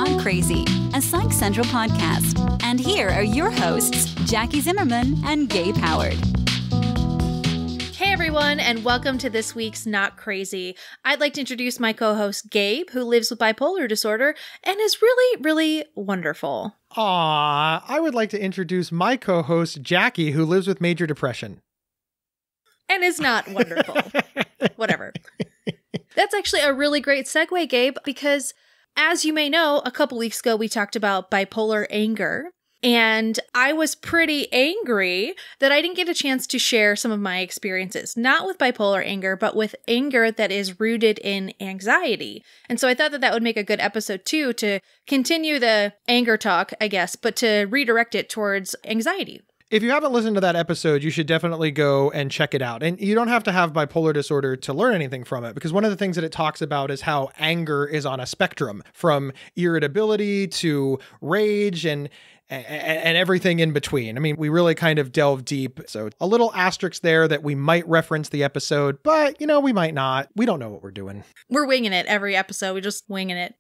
Not Crazy, a Psych Central podcast. And here are your hosts, Jackie Zimmerman and Gabe Howard. Hey everyone, and welcome to this week's Not Crazy. I'd like to introduce my co-host Gabe, who lives with bipolar disorder and is really, really wonderful. I would like to introduce my co-host Jackie, who lives with major depression. And is not wonderful. Whatever. That's actually a really great segue, Gabe, because as you may know, a couple weeks ago we talked about bipolar anger. And I was pretty angry that I didn't get a chance to share some of my experiences, not with bipolar anger, but with anger that is rooted in anxiety. And so I thought that that would make a good episode too, to continue the anger talk, I guess, but to redirect it towards anxiety. If you haven't listened to that episode, you should definitely go and check it out. And you don't have to have bipolar disorder to learn anything from it, because one of the things that it talks about is how anger is on a spectrum from irritability to rage and everything in between. I mean, we really kind of delve deep. So a little asterisk there that we might reference the episode, but we might not. We don't know what we're doing. We're winging it every episode. We're just winging it.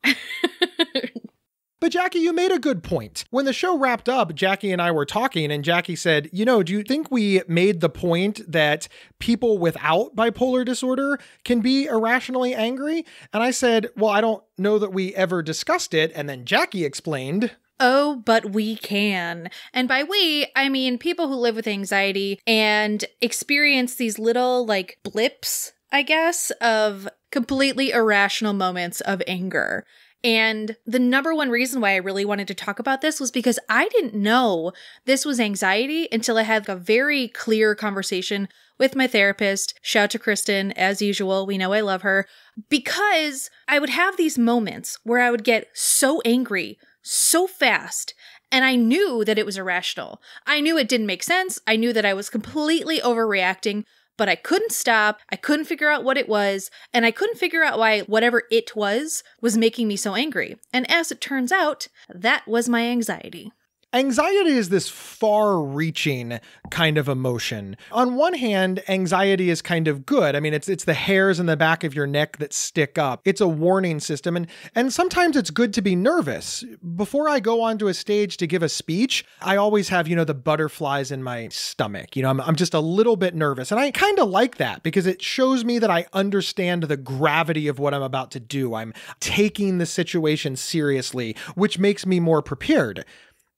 But Jackie, you made a good point. When the show wrapped up, Jackie and I were talking, and Jackie said, do you think we made the point that people without bipolar disorder can be irrationally angry? And I said, well, I don't know that we ever discussed it. And then Jackie explained, oh, but we can. And by we, I mean people who live with anxiety and experience these little blips, I guess, of completely irrational moments of anger. And the number one reason why I really wanted to talk about this was because I didn't know this was anxiety until I had a very clear conversation with my therapist. Shout out to Kristen, as usual. We know I love her. Because I would have these moments where I would get so angry so fast, and I knew that it was irrational. I knew it didn't make sense. I knew that I was completely overreacting, but I couldn't stop. I couldn't figure out what it was, and I couldn't figure out why whatever it was making me so angry. And as it turns out, that was my anxiety. Anxiety is this far-reaching kind of emotion. On one hand, anxiety is kind of good. I mean, it's the hairs in the back of your neck that stick up. It's a warning system, and sometimes it's good to be nervous. Before I go onto a stage to give a speech, I always have, the butterflies in my stomach. I'm just a little bit nervous, and I kind of like that because it shows me that I understand the gravity of what I'm about to do. I'm taking the situation seriously, which makes me more prepared.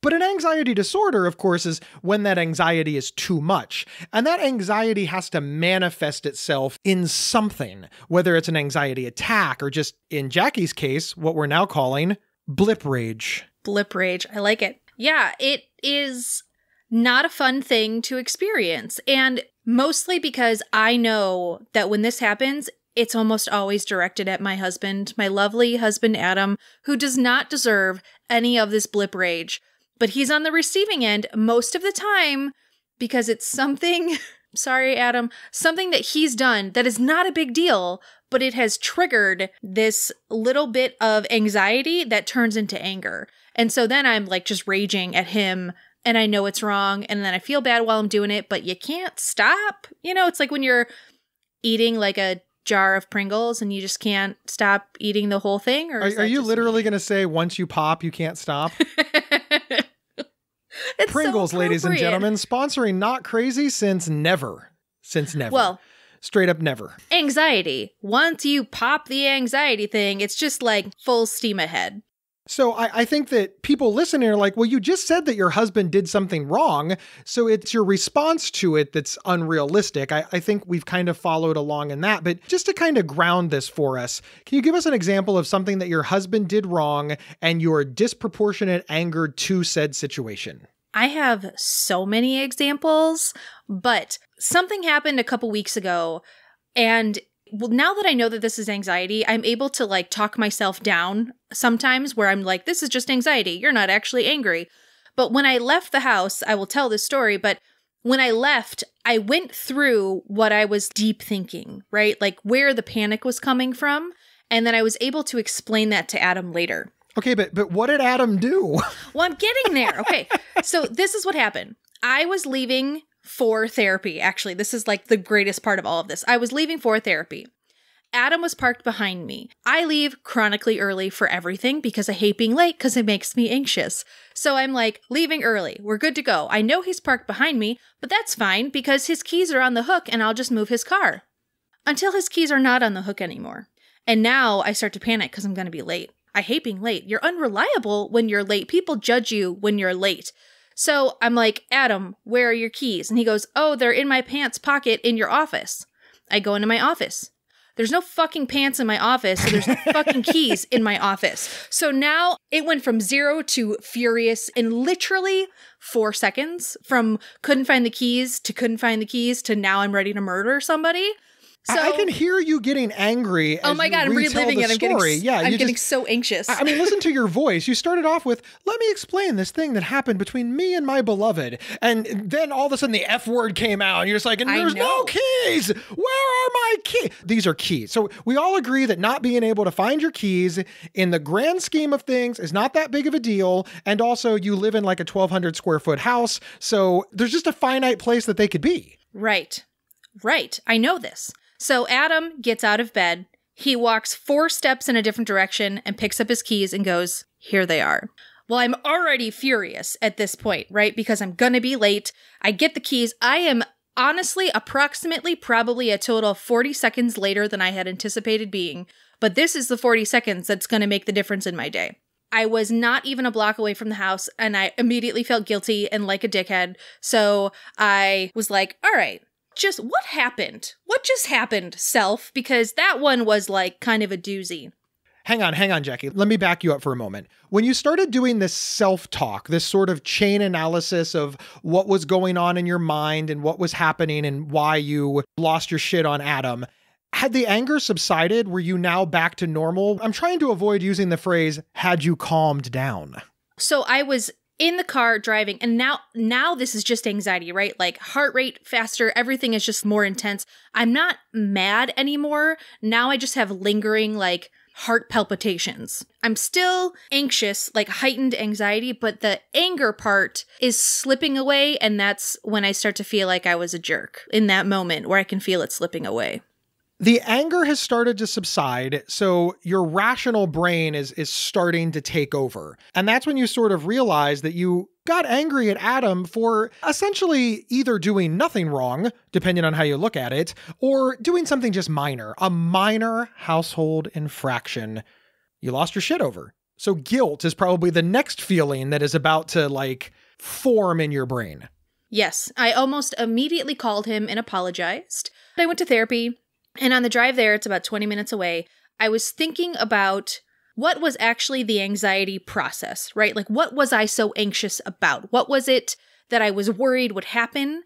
But an anxiety disorder, of course, is when that anxiety is too much. And that anxiety has to manifest itself in something, whether it's an anxiety attack or just, in Jackie's case, what we're now calling blip rage. Blip rage. I like it. Yeah, it is not a fun thing to experience. And mostly because I know that when this happens, it's almost always directed at my husband, my lovely husband, Adam, who does not deserve any of this blip rage. But he's on the receiving end most of the time because it's something, sorry, Adam, something that he's done that is not a big deal, but it has triggered this little bit of anxiety that turns into anger. And so then I'm just raging at him, and I know it's wrong, and then I feel bad while I'm doing it, but you can't stop. It's like when you're eating a jar of Pringles and you just can't stop eating the whole thing. Or are you literally going to say once you pop, you can't stop? It's Pringles, so ladies and gentlemen, sponsoring Not Crazy since never. Well, straight up never. Anxiety. Once you pop the anxiety thing, it's just full steam ahead. So I think that people listening are like, well, you just said that your husband did something wrong, so it's your response to it that's unrealistic. I think we've kind of followed along in that, but just to kind of ground this for us, can you give us an example of something that your husband did wrong and your disproportionate anger to said situation? I have so many examples, but something happened a couple weeks ago, and now that I know that this is anxiety, I'm able to talk myself down sometimes where I'm like, this is just anxiety. You're not actually angry. But when I left the house, I will tell this story, but when I left, I went through what I was deep thinking, right? Where the panic was coming from. And then I was able to explain that to Adam later. Okay, but what did Adam do? Well, I'm getting there. Okay. So this is what happened. I was leaving for therapy. Actually, this is the greatest part of all of this. I was leaving for therapy. Adam was parked behind me. I leave chronically early for everything because I hate being late because it makes me anxious. So I'm like, leaving early. We're good to go. I know he's parked behind me, but that's fine because his keys are on the hook and I'll just move his car. Until his keys are not on the hook anymore. And now I start to panic because I'm going to be late. I hate being late. You're unreliable when you're late. People judge you when you're late. So I'm like, Adam, where are your keys? And he goes, oh, they're in my pants pocket in your office. I go into my office. There's no fucking pants in my office, so there's no fucking keys in my office. So now it went from 0 to furious in literally 4 seconds, from couldn't find the keys to now I'm ready to murder somebody. So, I can hear you getting angry. Oh my God, I'm reliving it. I'm getting so anxious. I mean, listen to your voice. You started off with, let me explain this thing that happened between me and my beloved. And then all of a sudden the F word came out and you're just like, and there's no keys. Where are my keys? These are keys. So we all agree that not being able to find your keys in the grand scheme of things is not that big of a deal. And also you live in like a 1,200 square foot house. So there's just a finite place that they could be. Right. I know this. So Adam gets out of bed, he walks 4 steps in a different direction and picks up his keys and goes, here they are. Well, I'm already furious at this point, right? Because I'm gonna be late. I get the keys. I am honestly approximately probably a total of 40 seconds later than I had anticipated being. But this is the 40 seconds that's gonna make the difference in my day. I was not even a block away from the house and I immediately felt guilty and like a dickhead. So I was like, all right. Just what happened? What just happened, self? Because that one was like kind of a doozy. Hang on, Jackie. Let me back you up for a moment. When you started doing this self-talk, this sort of chain analysis of what was going on in your mind and what was happening and why you lost your shit on Adam, had the anger subsided? Were you now back to normal? I'm trying to avoid using the phrase, had you calmed down? So I was in the car driving, and now this is just anxiety, right? Like heart rate faster, everything is just more intense. I'm not mad anymore. Now I just have lingering like heart palpitations. I'm still anxious, like heightened anxiety, but the anger part is slipping away, and that's when I start to feel like I was a jerk in that moment where I can feel it slipping away. The anger has started to subside, so your rational brain is starting to take over. And that's when you sort of realize that you got angry at Adam for essentially either doing nothing wrong, depending on how you look at it, or doing something just minor, a minor household infraction you lost your shit over. So guilt is probably the next feeling that is about to like form in your brain. Yes, I almost immediately called him and apologized. I went to therapy. And on the drive there, it's about 20 minutes away, I was thinking about what was actually the anxiety process, right? Like, what was I so anxious about? What was it that I was worried would happen?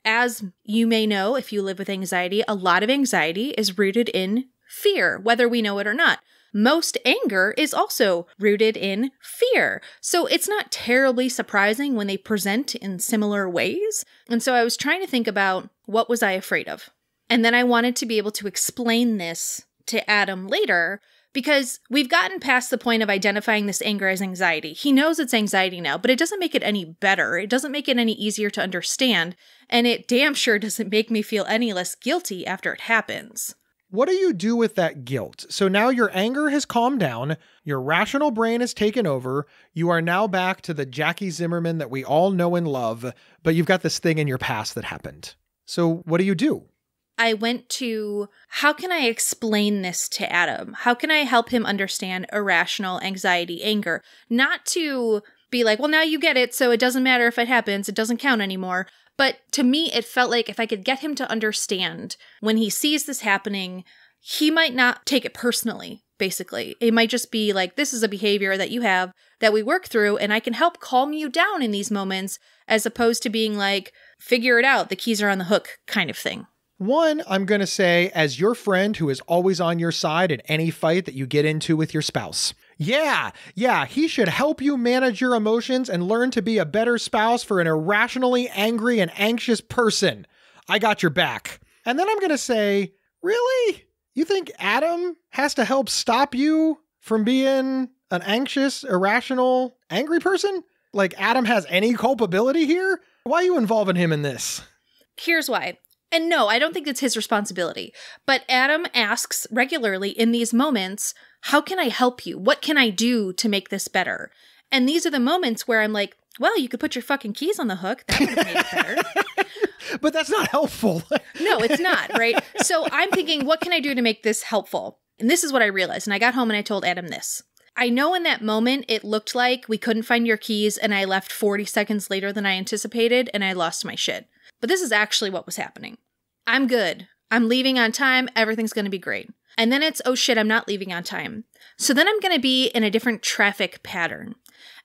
As you may know, if you live with anxiety, a lot of anxiety is rooted in fear, whether we know it or not. Most anger is also rooted in fear. So it's not terribly surprising when they present in similar ways. And so I was trying to think about, what was I afraid of? And then I wanted to be able to explain this to Adam later, because we've gotten past the point of identifying this anger as anxiety. He knows it's anxiety now, but it doesn't make it any better. It doesn't make it any easier to understand. And it damn sure doesn't make me feel any less guilty after it happens. What do you do with that guilt? So now your anger has calmed down, your rational brain has taken over, you are now back to the Jackie Zimmerman that we all know and love, but you've got this thing in your past that happened. So what do? I went to, how can I explain this to Adam? How can I help him understand irrational anxiety, anger? Not to be like, well, now you get it, so it doesn't matter if it happens, it doesn't count anymore. But to me, it felt like if I could get him to understand when he sees this happening, he might not take it personally, basically. It might just be like, this is a behavior that you have that we work through, and I can help calm you down in these moments, as opposed to being like, figure it out, the keys are on the hook kind of thing. One, I'm going to say, as your friend who is always on your side in any fight that you get into with your spouse. Yeah, he should help you manage your emotions and learn to be a better spouse for an irrationally angry and anxious person. I got your back. And then I'm going to say, really? You think Adam has to help stop you from being an anxious, irrational, angry person? Like Adam has any culpability here? Why are you involving him in this? Here's why. And no, I don't think it's his responsibility. But Adam asks regularly in these moments, how can I help you? What can I do to make this better? And these are the moments where I'm like, well, you could put your fucking keys on the hook. That would have made it better. But that's not helpful. No, it's not, right? So I'm thinking, what can I do to make this helpful? And this is what I realized. And I got home and I told Adam this. I know in that moment, it looked like we couldn't find your keys and I left 40 seconds later than I anticipated and I lost my shit. But this is actually what was happening. I'm good. I'm leaving on time. Everything's going to be great. And then it's, oh shit, I'm not leaving on time. So then I'm going to be in a different traffic pattern.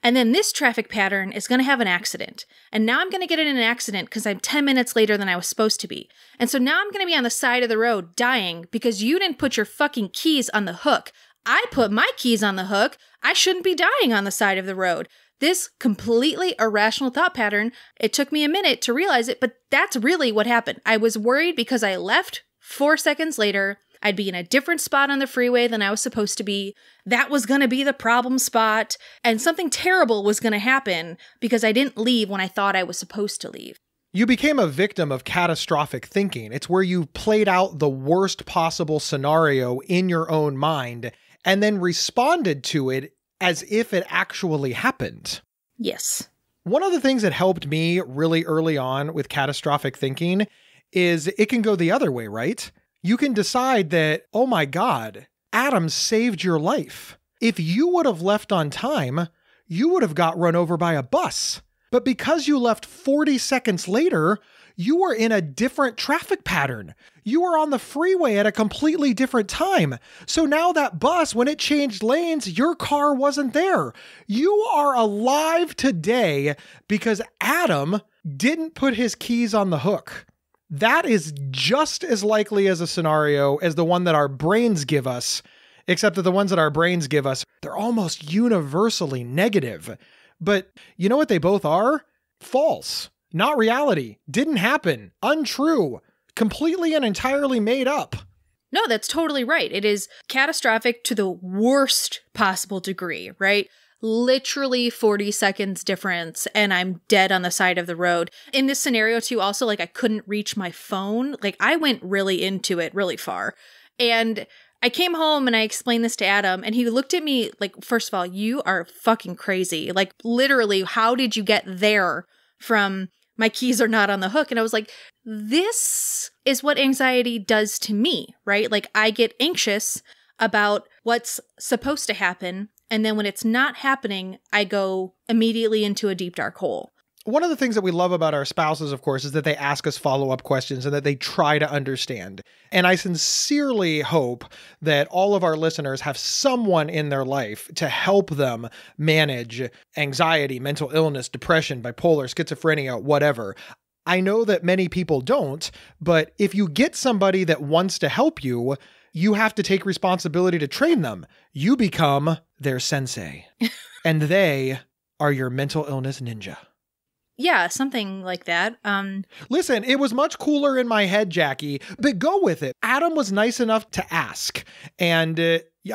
And then this traffic pattern is going to have an accident. And now I'm going to get in an accident because I'm 10 minutes later than I was supposed to be. And so now I'm going to be on the side of the road dying because you didn't put your fucking keys on the hook. I put my keys on the hook. I shouldn't be dying on the side of the road. This completely irrational thought pattern, it took me a minute to realize it, but that's really what happened. I was worried because I left 4 seconds later. I'd be in a different spot on the freeway than I was supposed to be. That was going to be the problem spot. And something terrible was going to happen because I didn't leave when I thought I was supposed to leave. You became a victim of catastrophic thinking. It's where you played out the worst possible scenario in your own mind and then responded to it as if it actually happened. Yes. One of the things that helped me really early on with catastrophic thinking is it can go the other way, right? You can decide that, oh my God, Adam saved your life. If you would have left on time, you would have got run over by a bus. But because you left 40 seconds later, you were in a different traffic pattern. You were on the freeway at a completely different time. So now that bus, when it changed lanes, your car wasn't there. You are alive today because Adam didn't put his keys on the hook. That is just as likely as a scenario as the one that our brains give us, except that the ones that our brains give us, they're almost universally negative. But you know what they both are? False. Not reality. Didn't happen. Untrue. Completely and entirely made up. No, that's totally right. It is catastrophic to the worst possible degree, right? Literally 40 seconds difference and I'm dead on the side of the road. In this scenario too, also, like I couldn't reach my phone. Like I went really into it really far. And I came home and I explained this to Adam and he looked at me like, first of all, you are fucking crazy. Like literally, how did you get there from my keys are not on the hook? And I was like, this is what anxiety does to me, right? Like I get anxious about what's supposed to happen. And then when it's not happening, I go immediately into a deep, dark hole. One of the things that we love about our spouses, of course, is that they ask us follow-up questions and that they try to understand. And I sincerely hope that all of our listeners have someone in their life to help them manage anxiety, mental illness, depression, bipolar, schizophrenia, whatever. I know that many people don't, but if you get somebody that wants to help you, you have to take responsibility to train them. You become their sensei, and they are your mental illness ninja. Yeah, something like that. Listen, it was much cooler in my head, Jackie, but go with it. Adam was nice enough to ask. And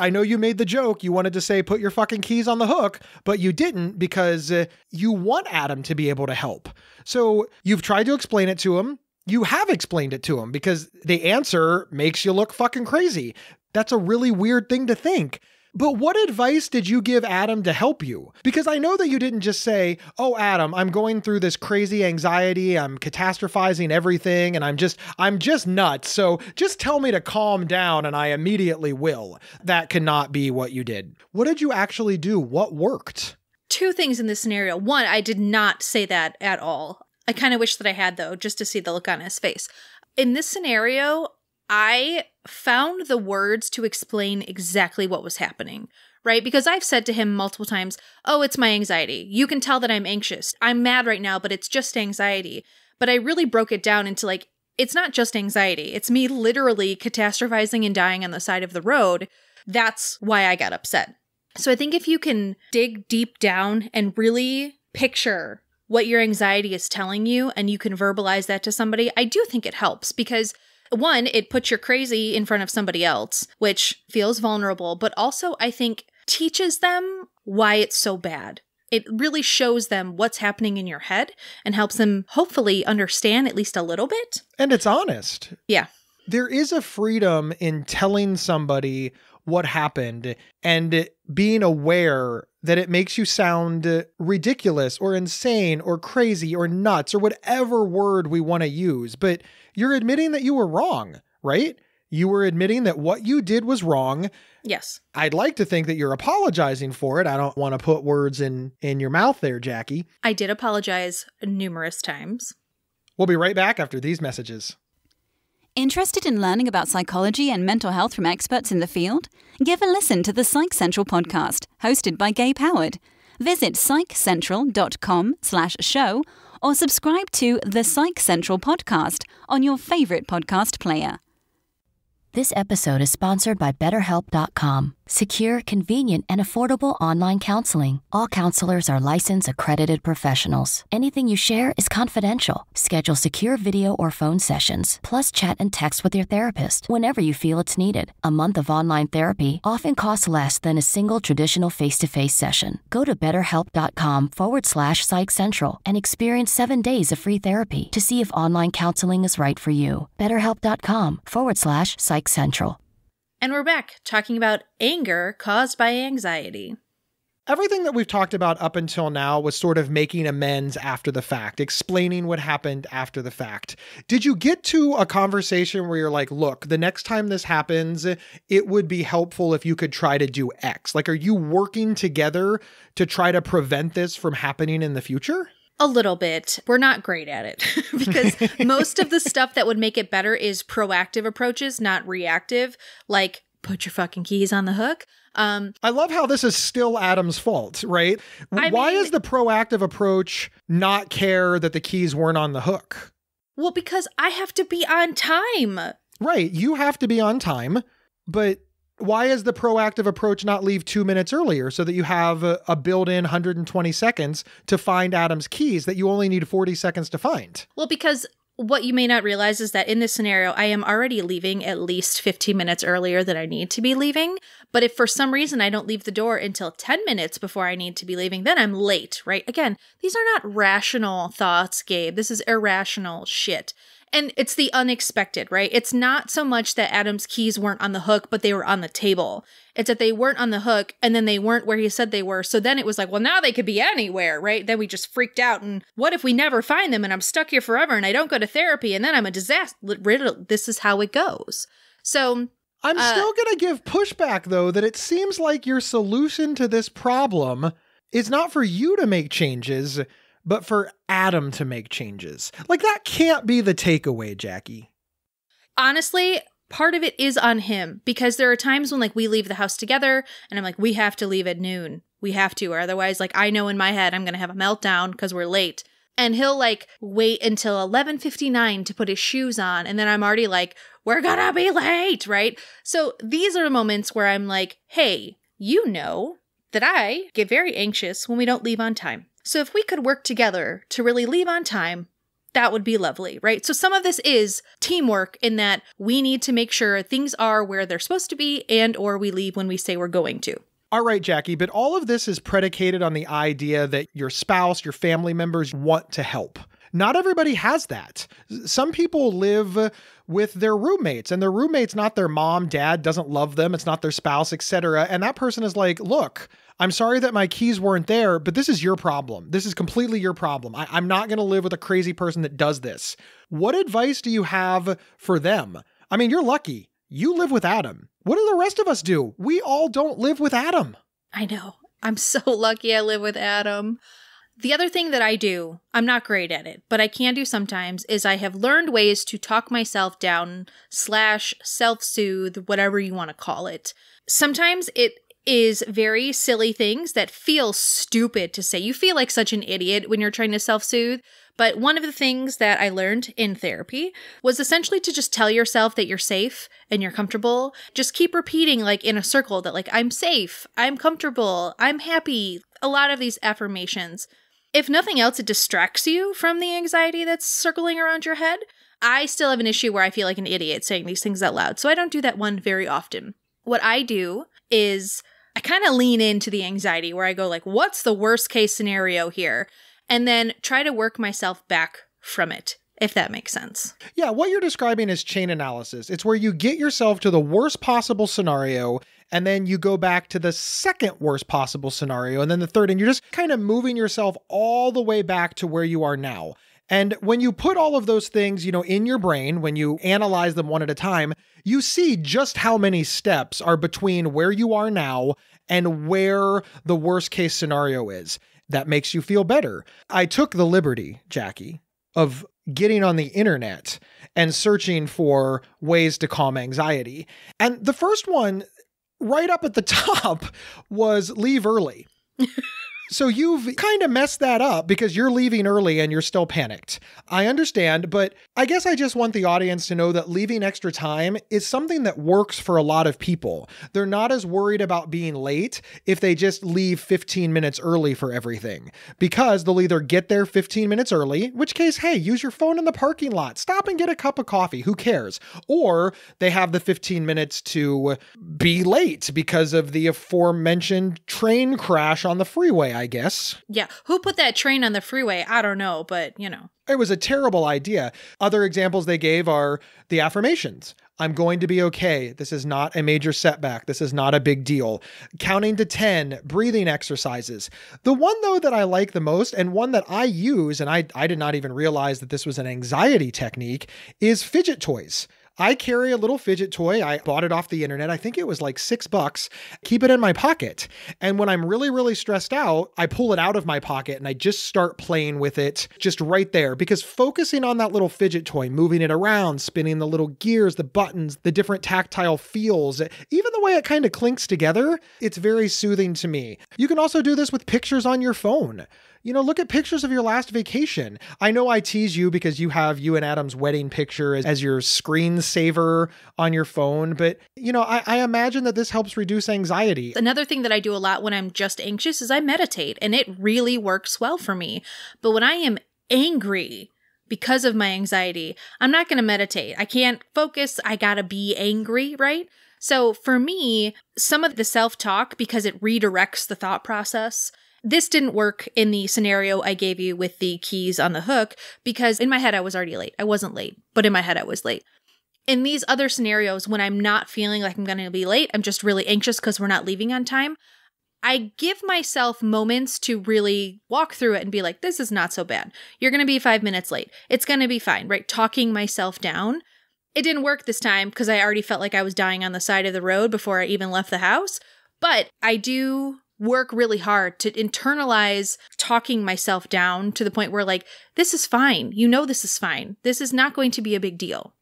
I know you made the joke. You wanted to say, put your fucking keys on the hook, but you didn't because you want Adam to be able to help. So you've tried to explain it to him. You have explained it to him because the answer makes you look fucking crazy. That's a really weird thing to think. But what advice did you give Adam to help you? Because I know that you didn't just say, oh, Adam, I'm going through this crazy anxiety. I'm catastrophizing everything and I'm just nuts. So just tell me to calm down and I immediately will. That cannot be what you did. What did you actually do? What worked? Two things in this scenario. One, I did not say that at all. I kind of wish that I had, though, just to see the look on his face. In this scenario, I found the words to explain exactly what was happening, right? Because I've said to him multiple times, oh, it's my anxiety. You can tell that I'm anxious. I'm mad right now, but it's just anxiety. But I really broke it down into like, it's not just anxiety. It's me literally catastrophizing and dying on the side of the road. That's why I got upset. So I think if you can dig deep down and really picture what your anxiety is telling you and you can verbalize that to somebody, I do think it helps because one, it puts your crazy in front of somebody else, which feels vulnerable, but also I think teaches them why it's so bad. It really shows them what's happening in your head and helps them hopefully understand at least a little bit. And it's honest. Yeah. There is a freedom in telling somebody what happened and being aware that it makes you sound ridiculous or insane or crazy or nuts or whatever word we want to use. But you're admitting that you were wrong, right? You were admitting that what you did was wrong. Yes. I'd like to think that you're apologizing for it. I don't want to put words in your mouth there, Jackie. I did apologize numerous times. We'll be right back after these messages. Interested in learning about psychology and mental health from experts in the field? Give a listen to the Psych Central Podcast, hosted by Gabe. Visit psychcentral.com/show or subscribe to the Psych Central Podcast on your favorite podcast player. This episode is sponsored by BetterHelp.com. Secure, convenient, and affordable online counseling. All counselors are licensed, accredited professionals. Anything you share is confidential. Schedule secure video or phone sessions, plus chat and text with your therapist whenever you feel it's needed. A month of online therapy often costs less than a single traditional face-to-face session. Go to BetterHelp.com/Psych Central and experience 7 days of free therapy to see if online counseling is right for you. BetterHelp.com/Psych Central. And we're back talking about anger caused by anxiety. Everything that we've talked about up until now was sort of making amends after the fact, explaining what happened after the fact. Did you get to a conversation where you're like, look, the next time this happens, it would be helpful if you could try to do X? Like, are you working together to try to prevent this from happening in the future? A little bit. We're not great at it because most of the stuff that would make it better is proactive approaches, not reactive, like put your fucking keys on the hook. I love how this is still Adam's fault, right? Why is the proactive approach not care that the keys weren't on the hook? Well, because I have to be on time. Right. You have to be on time, but why is the proactive approach not leave 2 minutes earlier so that you have a built-in 120 seconds to find Adam's keys that you only need 40 seconds to find? Well, because what you may not realize is that in this scenario, I am already leaving at least 15 minutes earlier than I need to be leaving. But if for some reason I don't leave the door until 10 minutes before I need to be leaving, then I'm late, right? Again, these are not rational thoughts, Gabe. This is irrational shit. And it's the unexpected, right? It's not so much that Adam's keys weren't on the hook, but they were on the table. It's that they weren't on the hook and then they weren't where he said they were. So then it was like, well, now they could be anywhere, right? Then we just freaked out. And what if we never find them and I'm stuck here forever and I don't go to therapy and then I'm a disaster? This is how it goes. So I'm still going to give pushback, though, that it seems like your solution to this problem is not for you to make changes, but for Adam to make changes. Like, that can't be the takeaway, Jackie. Honestly, part of it is on him because there are times when like we leave the house together and I'm like, we have to leave at noon. We have to, or otherwise, like, I know in my head I'm going to have a meltdown because we're late. And he'll like wait until 11:59 to put his shoes on. And then I'm already like, we're gonna be late, right? So these are moments where I'm like, hey, you know that I get very anxious when we don't leave on time. So if we could work together to really leave on time, that would be lovely, right? So some of this is teamwork in that we need to make sure things are where they're supposed to be and or we leave when we say we're going to. All right, Jackie, but all of this is predicated on the idea that your spouse, your family members want to help. Not everybody has that. Some people live with their roommates and their roommate's not their mom, dad, doesn't love them, it's not their spouse, etc. And that person is like, look, I'm sorry that my keys weren't there, but this is your problem. This is completely your problem. I'm not going to live with a crazy person that does this. What advice do you have for them? I mean, you're lucky. You live with Adam. What do the rest of us do? We all don't live with Adam. I know. I'm so lucky I live with Adam. The other thing that I do, I'm not great at it, but I can do sometimes, is I have learned ways to talk myself down / self-soothe, whatever you want to call it. Sometimes it is very silly things that feel stupid to say. You feel like such an idiot when you're trying to self-soothe. But one of the things that I learned in therapy was essentially to just tell yourself that you're safe and you're comfortable. Just keep repeating like in a circle that like, I'm safe, I'm comfortable, I'm happy. A lot of these affirmations. If nothing else, it distracts you from the anxiety that's circling around your head. I still have an issue where I feel like an idiot saying these things out loud. So I don't do that one very often. What I do is I kind of lean into the anxiety where I go like, what's the worst case scenario here? And then try to work myself back from it, if that makes sense. Yeah, what you're describing is chain analysis. It's where you get yourself to the worst possible scenario, and then you go back to the second worst possible scenario, and then the third, and you're just kind of moving yourself all the way back to where you are now. And when you put all of those things, in your brain, when you analyze them one at a time, you see just how many steps are between where you are now and where the worst case scenario is. That makes you feel better. I took the liberty, Jackie, of getting on the internet and searching for ways to calm anxiety. And the first one, right up at the top, was leave early. So you've kind of messed that up because you're leaving early and you're still panicked. I understand, but I guess I just want the audience to know that leaving extra time is something that works for a lot of people. They're not as worried about being late if they just leave 15 minutes early for everything, because they'll either get there 15 minutes early, in which case, hey, use your phone in the parking lot, stop and get a cup of coffee, who cares? Or they have the 15 minutes to be late because of the aforementioned train crash on the freeway, I guess. Yeah. Who put that train on the freeway? I don't know, but It was a terrible idea. Other examples they gave are the affirmations. I'm going to be okay. This is not a major setback. This is not a big deal. Counting to 10, breathing exercises. The one, though, that I like the most, and one that I use, and I did not even realize that this was an anxiety technique, is fidget toys. I carry a little fidget toy. I bought it off the internet. I think it was like $6. Keep it in my pocket. And when I'm really, really stressed out, I pull it out of my pocket and I just start playing with it just right there, because focusing on that little fidget toy, moving it around, spinning the little gears, the buttons, the different tactile feels, even the way it kind of clinks together, it's very soothing to me. You can also do this with pictures on your phone. Look at pictures of your last vacation. I know I tease you because you have you and Adam's wedding picture as your screensaver on your phone, but I imagine that this helps reduce anxiety. Another thing that I do a lot when I'm just anxious is I meditate, and it really works well for me. But when I am angry because of my anxiety, I'm not going to meditate. I can't focus. I got to be angry, right? So for me, some of the self-talk, because it redirects the thought process. This didn't work in the scenario I gave you with the keys on the hook, because in my head I was already late. I wasn't late, but in my head I was late. In these other scenarios, when I'm not feeling like I'm going to be late, I'm just really anxious because we're not leaving on time, I give myself moments to really walk through it and be like, this is not so bad. You're going to be 5 minutes late. It's going to be fine, right? Talking myself down. It didn't work this time because I already felt like I was dying on the side of the road before I even left the house. But I do work really hard to internalize talking myself down to the point where this is fine. This is fine. This is not going to be a big deal.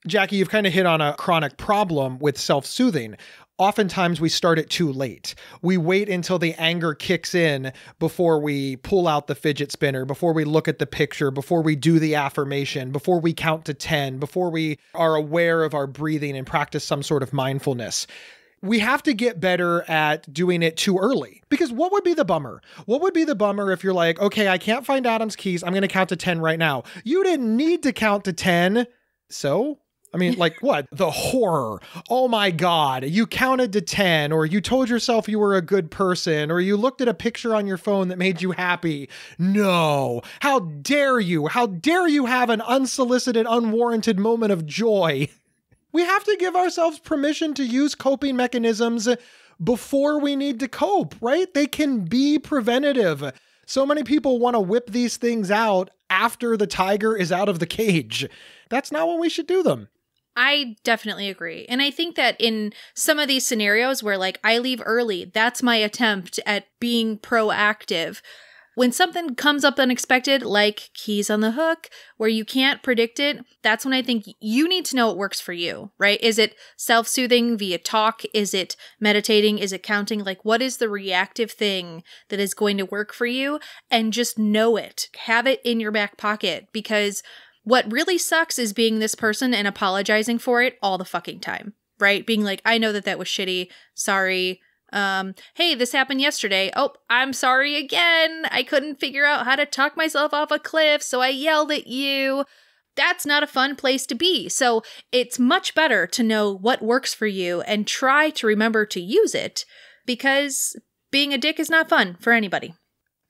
Jackie, you've kind of hit on a chronic problem with self-soothing. Oftentimes we start it too late. We wait until the anger kicks in before we pull out the fidget spinner, before we look at the picture, before we do the affirmation, before we count to 10, before we are aware of our breathing and practice some sort of mindfulness. We have to get better at doing it too early, because what would be the bummer? What would be the bummer if you're like, okay, I can't find Adam's keys. I'm going to count to 10 right now. You didn't need to count to 10. So, what? The horror. Oh my God. You counted to 10, or you told yourself you were a good person, or you looked at a picture on your phone that made you happy. No. How dare you? How dare you have an unsolicited, unwarranted moment of joy? We have to give ourselves permission to use coping mechanisms before we need to cope, right? They can be preventative. So many people want to whip these things out after the tiger is out of the cage. That's not when we should do them. I definitely agree. And I think that in some of these scenarios where I leave early, that's my attempt at being proactive. When something comes up unexpected, like keys on the hook, where you can't predict it, that's when I think you need to know what works for you, right? Is it self-soothing via talk? Is it meditating? Is it counting? What is the reactive thing that is going to work for you? And just know it. Have it in your back pocket, because what really sucks is being this person and apologizing for it all the fucking time, right? Being like, I know that was shitty. Sorry. Hey, this happened yesterday. Oh, I'm sorry again. I couldn't figure out how to talk myself off a cliff, so I yelled at you. That's not a fun place to be. So it's much better to know what works for you and try to remember to use it because being a dick is not fun for anybody.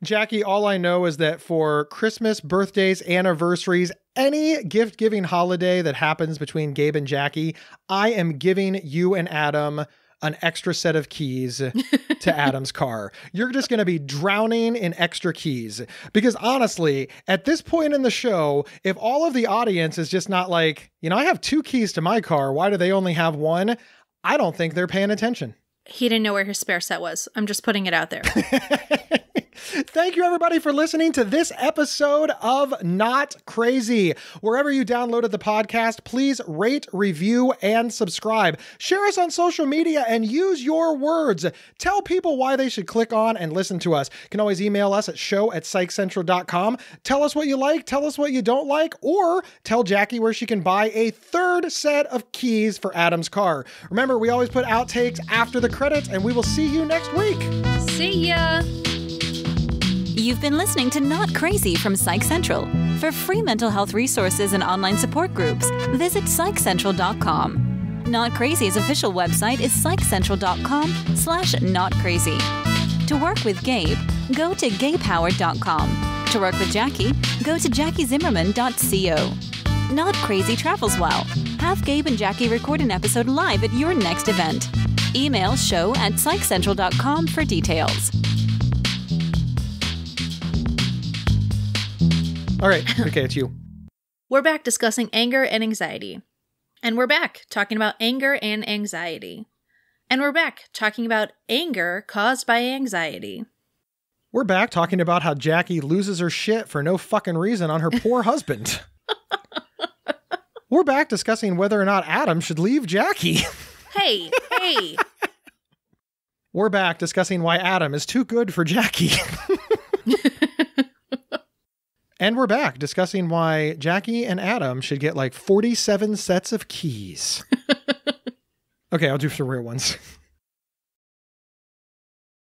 Jackie, all I know is that for Christmas, birthdays, anniversaries, any gift-giving holiday that happens between Gabe and Jackie, I am giving you and Adam an extra set of keys to Adam's car. You're just going to be drowning in extra keys. Because honestly, at this point in the show, if all of the audience is just not like, I have 2 keys to my car, why do they only have 1? I don't think they're paying attention. He didn't know where his spare set was. I'm just putting it out there. Thank you, everybody, for listening to this episode of Not Crazy. Wherever you downloaded the podcast, please rate, review, and subscribe. Share us on social media and use your words. Tell people why they should click on and listen to us. You can always email us at show@psychcentral.com. Tell us what you like, tell us what you don't like, or tell Jackie where she can buy a 3rd set of keys for Adam's car. Remember, we always put outtakes after the credits, and we will see you next week. See ya! You've been listening to Not Crazy from Psych Central. For free mental health resources and online support groups, visit psychcentral.com. Not Crazy's official website is psychcentral.com/notcrazy. To work with Gabe, go to gabehoward.com. To work with Jackie, go to jackiezimmerman.co. Not Crazy travels well. Have Gabe and Jackie record an episode live at your next event. Email show@psychcentral.com for details. All right. Okay, it's you. We're back discussing anger and anxiety. And we're back talking about anger and anxiety. And we're back talking about anger caused by anxiety. We're back talking about how Jackie loses her shit for no fucking reason on her poor husband. We're back discussing whether or not Adam should leave Jackie. Hey. We're back discussing why Adam is too good for Jackie. And we're back discussing why Jackie and Adam should get like 47 sets of keys. Okay, I'll do some real ones.